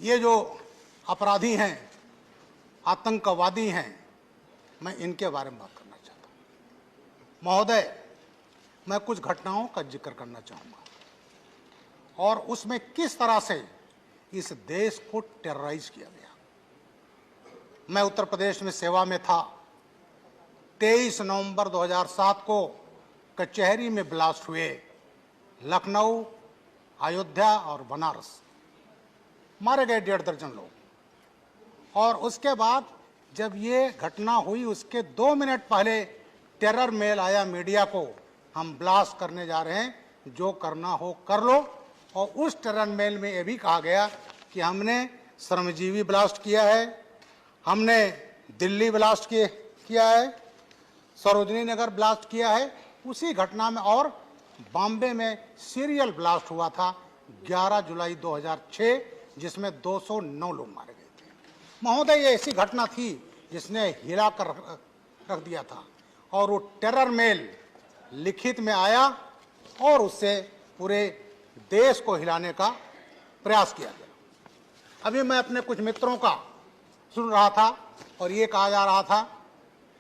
ये जो अपराधी हैं, आतंकवादी हैं, मैं इनके बारे में बात करना चाहता हूं। महोदय, मैं कुछ घटनाओं का जिक्र करना चाहूंगा और उसमें किस तरह से इस देश को टेरराइज किया गया। मैं उत्तर प्रदेश में सेवा में था। 23 नवंबर 2007 को कचहरी में ब्लास्ट हुए। लखनऊ, अयोध्या और बनारस मारे गए 1.5 दर्जन लोग। और उसके बाद जब ये घटना हुई उसके 2 मिनट पहले टेरर मेल आया मीडिया को, हम ब्लास्ट करने जा रहे हैं, जो करना हो कर लो। और उस टेरर मेल में ये भी कहा गया कि हमने श्रमजीवी ब्लास्ट किया है, हमने दिल्ली ब्लास्ट किया है, सरोजनी नगर ब्लास्ट किया है। उसी घटना में और बॉम्बे में सीरियल ब्लास्ट हुआ था 11 जुलाई 2006, जिसमें 209 लोग मारे गए थे। महोदय, ये ऐसी घटना थी जिसने हिला कर रख दिया था और वो टेरर मेल लिखित में आया और उससे पूरे देश को हिलाने का प्रयास किया गया। अभी मैं अपने कुछ मित्रों का सुन रहा था और ये कहा जा रहा था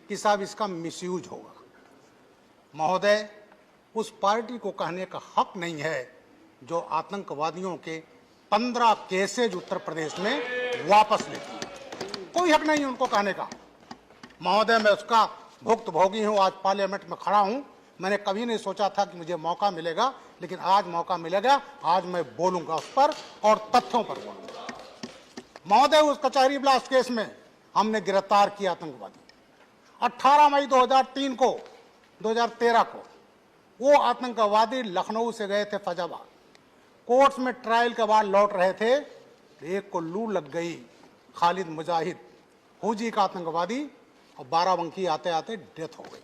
कि साहब इसका मिसयूज होगा। महोदय, उस पार्टी को कहने का हक नहीं है जो आतंकवादियों के 15 केसेज उत्तर प्रदेश में वापस लेती है। कोई हक नहीं है उनको कहने का। महोदय, मैं उसका भुक्तभोगी हूं। आज पार्लियामेंट में खड़ा हूं। मैंने कभी नहीं सोचा था कि मुझे मौका मिलेगा, लेकिन आज मौका मिलेगा। आज मैं बोलूंगा उस पर और तथ्यों पर बोलूंगा। महोदय, उस कचहरी ब्लास्ट केस में हमने गिरफ्तार किया आतंकवादी। 18 मई 2013 को वो आतंकवादी लखनऊ से गए थे फैजाबाद। कोर्ट में ट्रायल के बाद लौट रहे थे, एक को लू लग गई। खालिद मुजाहिद फौजी का आतंकवादी, और बाराबंकी आते आते डेथ हो गई।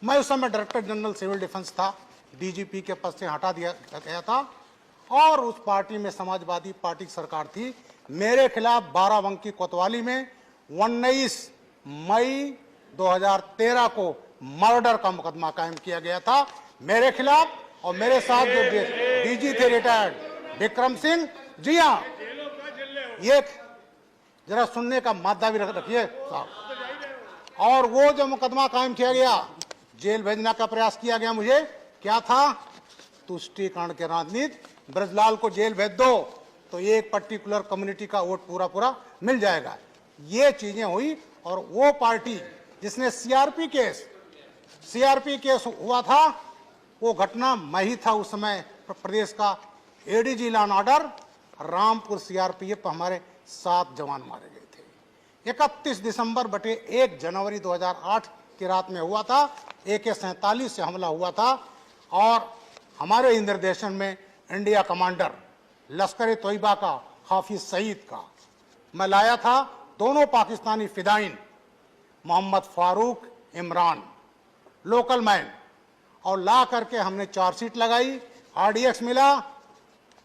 मैं उस समय डायरेक्टर जनरल सिविल डिफेंस था, डीजीपी के पद से हटा दिया गया था और उस पार्टी में समाजवादी पार्टी की सरकार थी। मेरे खिलाफ बाराबंकी कोतवाली में 19 मई 2013 को मर्डर का मुकदमा कायम किया गया था मेरे खिलाफ। और मेरे साथ जो डीजी थे रिटायर्ड विक्रम सिंह, जी हाँ, ये जरा सुनने का मादा भी रखिए साहब। और वो जो मुकदमा कायम किया गया, जेल भेजने का प्रयास किया गया मुझे। क्या था? तुष्टीकरण के राजनीति, ब्रजलाल को जेल भेज दो तो एक पर्टिकुलर कम्युनिटी का वोट पूरा पूरा मिल जाएगा। ये चीजें हुई और वो पार्टी जिसने सीआरपी केस हुआ था, वो घटना मैं ही था उस समय प्रदेश का ADG law and order. Rampur CRPF हमारे 7 जवान मारे गए थे। 31 दिसंबर बटे 1 जनवरी 2008 की रात में हुआ था। AK-47 से हमला हुआ था और हमारे ही निर्देशन में इंडिया कमांडर लश्कर तोयबा का हाफिज सईद का मैं लाया था। दोनों पाकिस्तानी फिदाइन मोहम्मद फारूक, इमरान, लोकल मैन, और ला करके हमने चार्जशीट लगाई। RDX मिला,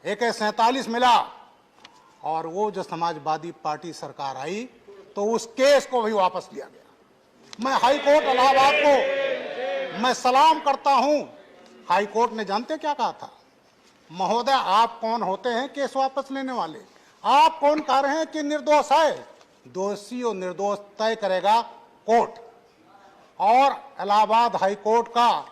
AK-47 मिला। और वो जो समाजवादी पार्टी सरकार आई तो उस केस को भी वापस लिया गया। मैं हाई कोर्ट इलाहाबाद को मैं सलाम करता हूं। हाई कोर्ट ने जानते क्या कहा था? महोदय, आप कौन होते हैं केस वापस लेने वाले? आप कौन कह रहे हैं कि निर्दोष है? दोषी और निर्दोष तय करेगा कोर्ट। और इलाहाबाद हाई कोर्ट का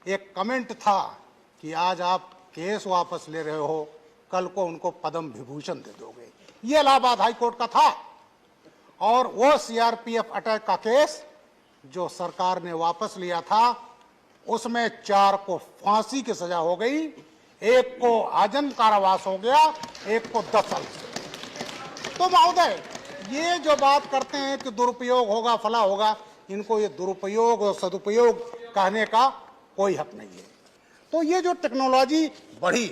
एक कमेंट था कि आज आप केस वापस ले रहे हो, कल को उनको पद्म विभूषण दे दोगे। ये इलाहाबाद हाई कोर्ट का था। और वो सीआरपीएफ अटैक का केस जो सरकार ने वापस लिया था, उसमें 4 को फांसी की सजा हो गई, एक को आजीवन कारावास हो गया, एक को 10 साल। तो महोदय, ये जो बात करते हैं कि दुरुपयोग होगा, फला होगा, इनको ये दुरुपयोग और सदुपयोग कहने का कोई हक नहीं है। तो ये जो टेक्नोलॉजी बढ़ी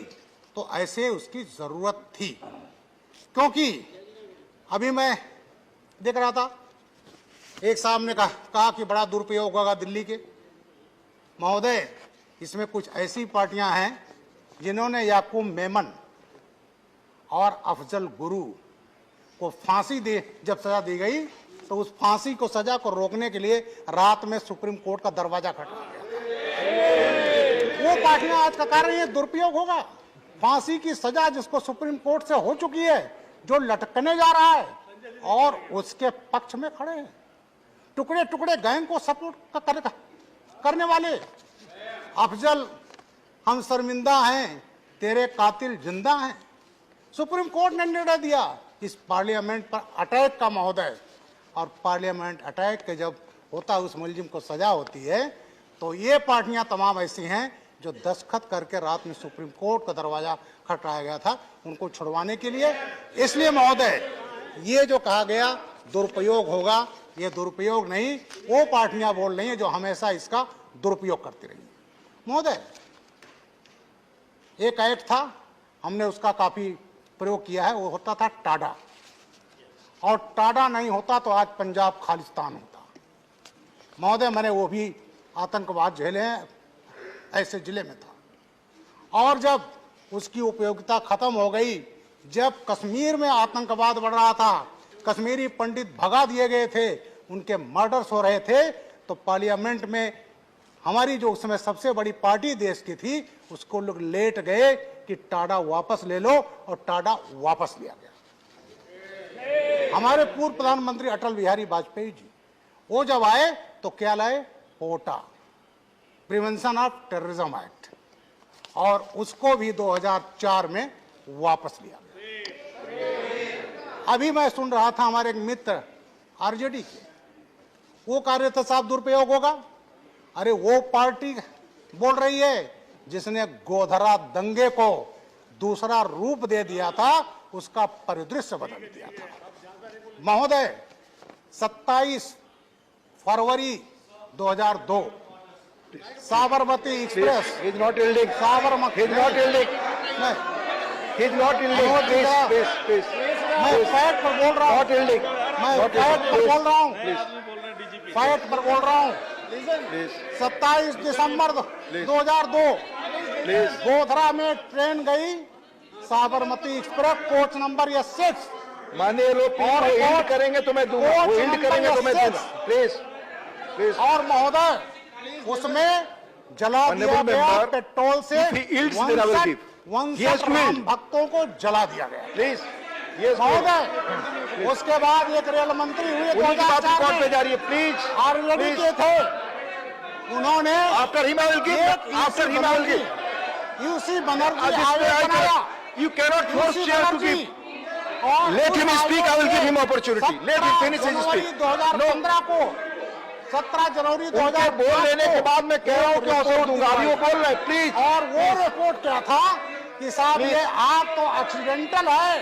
तो ऐसे उसकी जरूरत थी, क्योंकि अभी मैं देख रहा था एक साहब ने कहा कि बड़ा दुरुपयोग होगा दिल्ली के। महोदय, इसमें कुछ ऐसी पार्टियां हैं जिन्होंने याकूब मेमन और अफजल गुरु को फांसी जब सजा दी गई तो उस फांसी को सजा को रोकने के लिए रात में सुप्रीम कोर्ट का दरवाजा खटखटाया गया। वो पार्टियां आज का कारण ये दुरुपयोग होगा। फांसी की सजा जिसको सुप्रीम कोर्ट से हो चुकी है, जो लटकने जा रहा है और उसके पक्ष में खड़े हैं। टुकड़े टुकड़े गैंग को सपोर्ट करने वाले अफजल, हम शर्मिंदा हैं, तेरे कातिल जिंदा हैं। सुप्रीम कोर्ट ने निर्णय दिया इस पार्लियामेंट पर अटैक का महोदय, और पार्लियामेंट अटैक के जब होता है उस मुलजिम को सजा होती है, तो ये पार्टियां तमाम ऐसी हैं जो दस्तखत करके रात में सुप्रीम कोर्ट का दरवाजा खटखटाया गया था उनको छुड़वाने के लिए। इसलिए महोदय, ये जो कहा गया दुरुपयोग होगा, ये दुरुपयोग नहीं, वो पार्टियां बोल रही हैं जो हमेशा इसका दुरुपयोग करती रही। महोदय, एक एक्ट था, हमने उसका काफी प्रयोग किया है, वो होता था टाडा, और टाडा नहीं होता तो आज पंजाब खालिस्तान होता। महोदय, मैंने वो भी आतंकवाद झेले हैं, ऐसे जिले में था। और जब उसकी उपयोगिता खत्म हो गई, जब कश्मीर में आतंकवाद बढ़ रहा था, कश्मीरी पंडित भगा दिए गए थे, उनके मर्डर्स हो रहे थे, तो पार्लियामेंट में हमारी जो उसमें सबसे बड़ी पार्टी देश की थी, उसको लोग लेट गए कि टाडा वापस ले लो, और टाडा वापस लिया गया। हमारे पूर्व प्रधानमंत्री अटल बिहारी वाजपेयी जी, वो जब आए तो क्या लाए? पोटा, प्रिवेंशन ऑफ टेररिज्म एक्ट, और उसको भी 2004 में वापस लिया गया। अभी मैं सुन रहा था हमारे एक मित्र आरजेडी के, वो कह रहे थे साहब दुरुपयोग होगा। अरे वो पार्टी बोल रही है जिसने गोधरा दंगे को दूसरा रूप दे दिया था, उसका परिदृश्य बदल दिया था। महोदय, 27 फरवरी 2002 साबरमती एक्सप्रेस, मैं फैक्ट पर बोल रहा हूँ, मैं फैक्ट पर बोल रहा हूँ, फैक्ट पर बोल रहा हूँ। 27 दिसंबर 2002 गोधरा में ट्रेन गई, साबरमती एक्सप्रेस, कोच नंबर या 6। माननीय लोग हिंट करेंगे तो मैं दूंगा, वो हिंट करेंगे तो मैं दूंगा, प्लीज प्लीज। और महोदय, उसमें जला दिया गया पेट्रोल से 59 राम भक्तों को जला दिया गया। प्लीज महोदय, उसके बाद एक रेल मंत्री हुए 2004 में, जा रही है, प्लीज आरजेडी के थे, उन्होंने आफ्टर हिमालय की यूसी बनर्जी आयोग बनाया। You cannot force chair to give. Let him speak. I will give him opportunity. Let him finish his speech. 2015 को 17 जनवरी 2015 बोल लेने के बाद मैं कह रहा हूँ कि अवसर दूंगा, अभी वो बोल रहे हैं, प्लीज। और वो रिपोर्ट क्या था कि साहब ये आग तो एक्सीडेंटल है,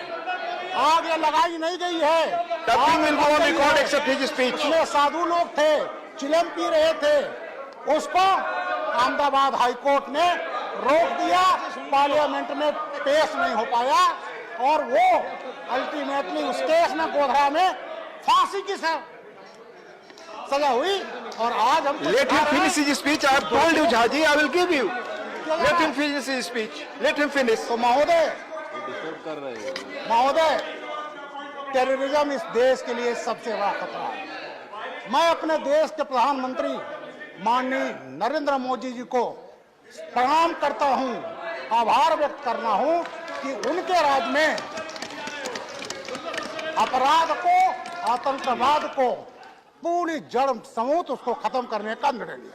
आग ये लगाई नहीं गई है। Nothing will go on record except his speech. उसमें साधु लोग थे, चिलम पी रहे थे, उसको अहमदाबाद हाईकोर्ट ने रोक दिया, पार्लियामेंट में पेश नहीं हो पाया, और वो अल्टीमेटली उस केस में गोधरा में फांसी की सजा हुई। और आज हम Let him finish his speech. I have told you, Jhaji, I will give you. Let him finish his speech. Let him finish. तो महोदय, टेररिज्म इस देश के लिए सबसे बड़ा खतरा है। मैं अपने देश के प्रधानमंत्री माननीय नरेंद्र मोदी जी को प्रणाम करता हूं, आभार व्यक्त करना हूं कि उनके राज में अपराध को, आतंकवाद को पूरी जड़ समूत उसको खत्म करने का निर्णय लिया।